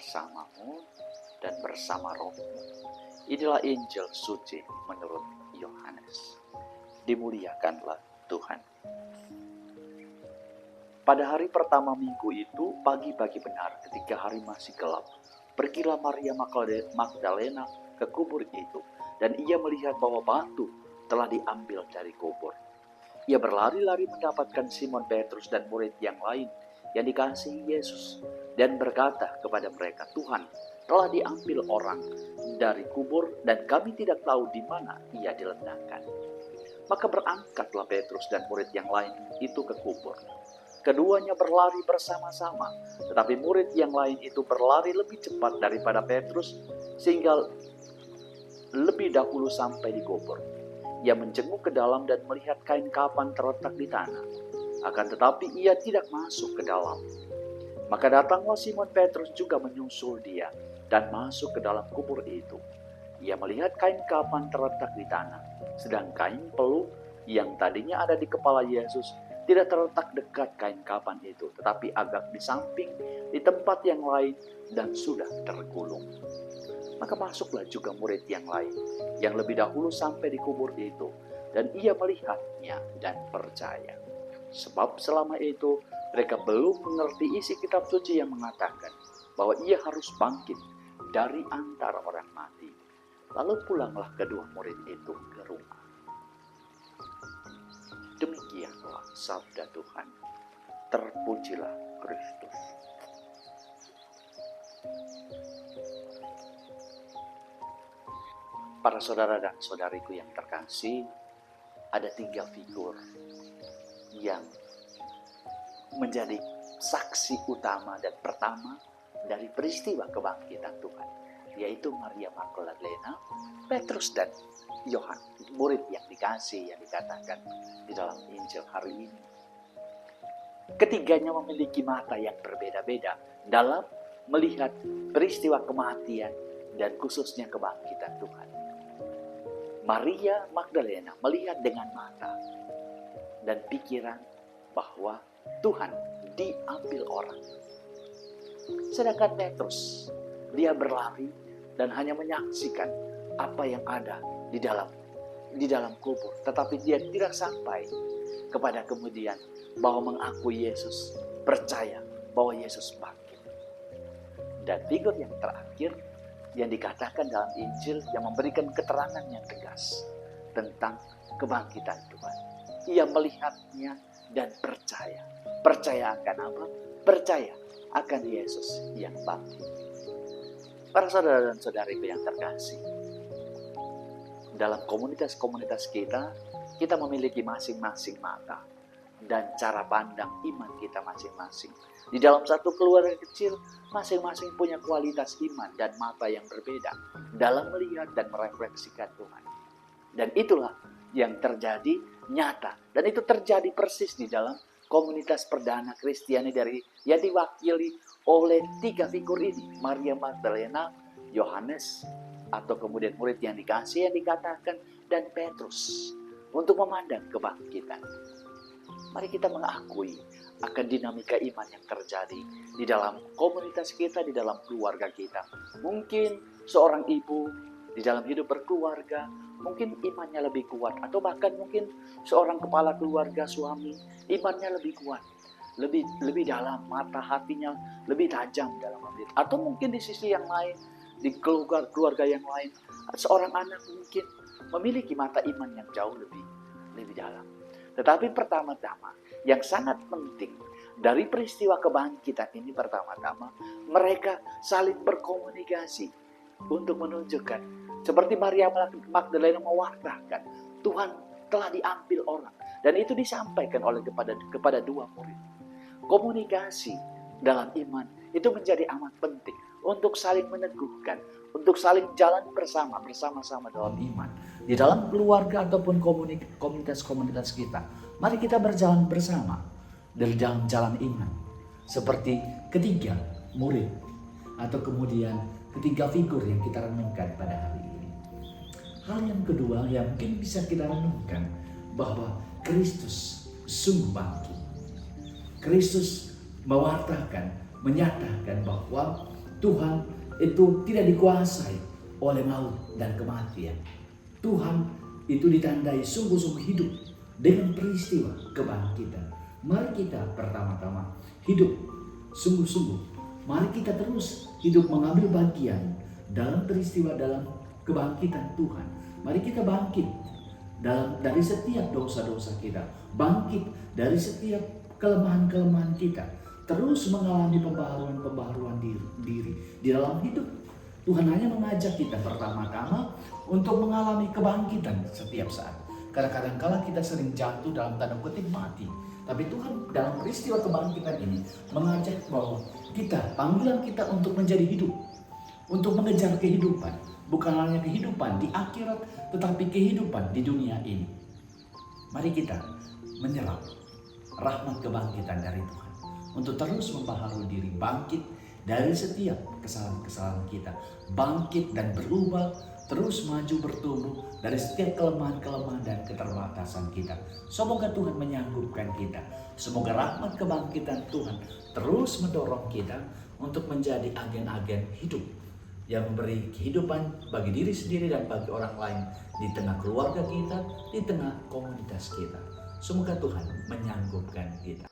bersamamu dan bersama rohmu. Inilah Injil suci menurut Yohanes. Dimuliakanlah Tuhan. Pada hari pertama minggu itu, pagi-pagi benar ketika hari masih gelap, pergilah Maria Magdalena ke kubur itu, dan ia melihat bahwa batu telah diambil dari kubur. Ia berlari-lari mendapatkan Simon Petrus dan murid yang lain yang dikasihi Yesus, dan berkata kepada mereka, "Tuhan, telah diambil orang dari kubur dan kami tidak tahu di mana ia diletakkan." Maka berangkatlah Petrus dan murid yang lain itu ke kubur. Keduanya berlari bersama-sama, tetapi murid yang lain itu berlari lebih cepat daripada Petrus, sehingga lebih dahulu sampai di kubur. Ia menjenguk ke dalam dan melihat kain kafan terletak di tanah. Akan tetapi ia tidak masuk ke dalam. Maka datanglah Simon Petrus juga menyusul dia dan masuk ke dalam kubur itu. Ia melihat kain kafan terletak di tanah, sedang kain peluk yang tadinya ada di kepala Yesus tidak terletak dekat kain kafan itu, tetapi agak di samping, di tempat yang lain, dan sudah tergulung. Maka masuklah juga murid yang lain, yang lebih dahulu sampai di kubur itu, dan ia melihatnya dan percaya. Sebab selama itu mereka belum mengerti isi kitab suci yang mengatakan bahwa ia harus bangkit dari antara orang mati. Lalu pulanglah kedua murid itu ke rumah. Demikianlah sabda Tuhan. Terpujilah Kristus. Para saudara dan saudariku yang terkasih, ada 3 figur yang menjadi saksi utama dan pertama dari peristiwa kebangkitan Tuhan, yaitu Maria Magdalena, Petrus, dan Yohanes, murid yang dikasih, yang dikatakan di dalam Injil hari ini. Ketiganya memiliki mata yang berbeda-beda dalam melihat peristiwa kematian dan khususnya kebangkitan Tuhan. Maria Magdalena melihat dengan mata dan pikiran bahwa Tuhan diambil orang. Sedangkan Petrus, dia berlari dan hanya menyaksikan apa yang ada di dalam kubur, tetapi dia tidak sampai kepada kemudian bahwa mengakui Yesus, percaya bahwa Yesus bangkit. Dan figur yang terakhir yang dikatakan dalam Injil yang memberikan keterangan yang tegas tentang kebangkitan Tuhan. Ia melihatnya dan percaya. Percaya akan apa? Percaya akan Yesus yang bangkit. Para saudara dan saudariku yang terkasih, dalam komunitas-komunitas kita memiliki masing-masing mata dan cara pandang iman kita masing-masing. Di dalam satu keluarga kecil, masing-masing punya kualitas iman dan mata yang berbeda dalam melihat dan merefleksikan Tuhan. Dan itulah yang terjadi nyata. Dan itu terjadi persis di dalam komunitas perdana Kristiani yang diwakili oleh 3 figur ini. Maria Magdalena, Yohanes, atau kemudian murid yang dikasih yang dikatakan, dan Petrus, untuk memandang kebangkitan. Mari kita mengakui akan dinamika iman yang terjadi di dalam komunitas kita, di dalam keluarga kita. Mungkin seorang ibu di dalam hidup berkeluarga, mungkin imannya lebih kuat. Atau bahkan mungkin seorang kepala keluarga, suami, imannya lebih kuat. Lebih dalam, mata hatinya lebih tajam dalam hal itu. Atau mungkin di sisi yang lain, di keluarga yang lain, seorang anak mungkin memiliki mata iman yang jauh lebih dalam. Tetapi pertama-tama yang sangat penting dari peristiwa kebangkitan ini, pertama-tama mereka saling berkomunikasi untuk menunjukkan, seperti Maria Magdalena mewartakan, Tuhan telah diambil orang, dan itu disampaikan oleh kepada 2 murid. Komunikasi dalam iman itu menjadi amat penting untuk saling meneguhkan, untuk saling jalan bersama-sama dalam iman. Di dalam keluarga ataupun komunitas-komunitas kita, mari kita berjalan bersama dari dalam jalan iman. Seperti ketiga murid atau kemudian ketiga figur yang kita renungkan pada hari ini. Hal yang kedua yang mungkin bisa kita renungkan, bahwa Kristus sungguh bangkit. Kristus mewartakan, menyatakan bahwa Tuhan itu tidak dikuasai oleh maut dan kematian. Tuhan itu ditandai sungguh-sungguh hidup dengan peristiwa kebangkitan. Mari kita pertama-tama hidup sungguh-sungguh. Mari kita terus hidup mengambil bagian dalam peristiwa, dalam kebangkitan Tuhan. Mari kita bangkit dari setiap dosa-dosa kita, bangkit dari setiap kelemahan-kelemahan kita, terus mengalami pembaharuan diri di dalam hidup. Tuhan hanya mengajak kita pertama-tama untuk mengalami kebangkitan setiap saat. Kadang-kadang kala kita sering jatuh dalam tanda kutip mati. Tapi Tuhan dalam peristiwa kebangkitan ini mengajak bahwa panggilan kita untuk menjadi hidup, untuk mengejar kehidupan. Bukan hanya kehidupan di akhirat, tetapi kehidupan di dunia ini. Mari kita menyerap rahmat kebangkitan dari Tuhan untuk terus membaharui diri, bangkit dari setiap kesalahan-kesalahan kita, bangkit dan berubah, terus maju bertumbuh dari setiap kelemahan-kelemahan dan keterbatasan kita. Semoga Tuhan menyanggupkan kita. Semoga rahmat kebangkitan Tuhan terus mendorong kita untuk menjadi agen-agen hidup yang memberi kehidupan bagi diri sendiri dan bagi orang lain di tengah keluarga kita, di tengah komunitas kita. Semoga Tuhan menyanggupkan kita.